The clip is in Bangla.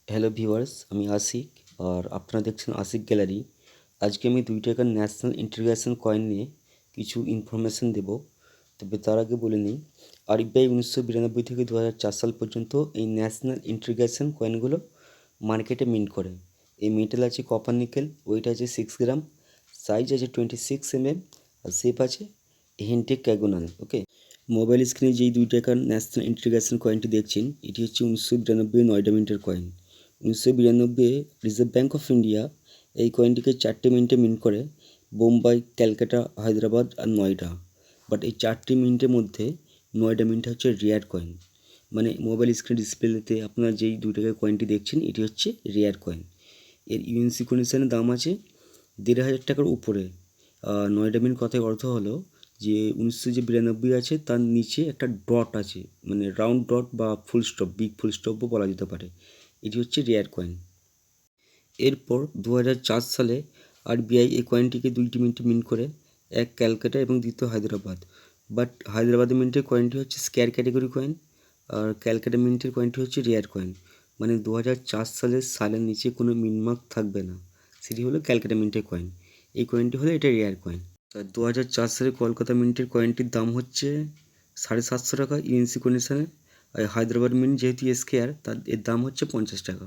হ্যালো ভিউয়ার্স, আমি আশিক আর আপনারা দেখছেন আশিক গ্যালারি। আজকে আমি 2 টাকার ন্যাশনাল ইন্টিগ্রেশন কয়েন নিয়ে কিছু ইনফরমেশন দেব। তবে তার আগে বলে নিই, আরবিআই 1992 থেকে 2004 সাল পর্যন্ত এই ন্যাশনাল ইন্টিগ্রেশন কয়েনগুলো মার্কেটে মিন্ট করে। এই মেটাল আছে কপার নিকেল, ওয়েট আছে 6 গ্রাম, সাইজ আছে 26 mm আর শেপ আছে হেন্টেকাগোনাল। ওকে, মোবাইল স্ক্রিনে যেই 2 টাকার ন্যাশনাল ইন্টিগ্রেশন কয়েনটি দেখছেন, এটি হচ্ছে 1992 নয়ডা মিন্টের coin. 1992 Reserve Bank of India এই কয়েনটিকে 4টে মিন্টে মিন্ট করে, বোম্বাই, ক্যালকাটা, হায়দ্রাবাদ আর নয়ডা। বাট এই 4টে মিন্টের মধ্যে নয়ডা মিন্ট হচ্ছে রেয়ার কয়েন। মানে মোবাইল স্ক্রিন ডিসপ্লেতে আপনারা যেই 2 টাকার কয়েনটি দেখছেন, এটি হচ্ছে রেয়ার কয়েন। এর ইউএনসি কন্ডিশনের দাম আছে 1,500 টাকার উপরে। নয়ডা মিন্ট কথার অর্থ হলো যে 1992 আছে তার নিচে একটা ডট আছে, মানে রাউন্ড ডট বা ফুল স্টপ, বিগ ফুল স্টপও বলা যেতে পারে। এটি হচ্ছে রেয়ার কয়েন। এরপর 2004 সালে আরবিআই এই কয়েনটিকে 2টি মিন্টে মিন্ট করে, এক ক্যালকাটা এবং দ্বিতীয় হায়দ্রাবাদ। বাট হায়দ্রাবাদের মিন্টের কয়েনটি হচ্ছে স্কেয়ার ক্যাটাগরি কয়েন, আর ক্যালকাটা মিন্টের কয়েনটি হচ্ছে রেয়ার কয়েন। মানে 2004 সালের নিচে কোনো মিন্ট মার্ক থাকবে না, সেটি হলো ক্যালকাটা মিন্টের কয়েন। এই কয়েনটি হলো এটা রেয়ার কয়েন। 2004 সালে কলকাতা মিন্টের কয়েনটির দাম হচ্ছে 750 টাকা ইউএনসি কন্ডিশনে। আর হায়দ্রাবাদ মিন্ট যেহেতু স্কেয়ার, তার এর দাম হচ্ছে 50 টাকা।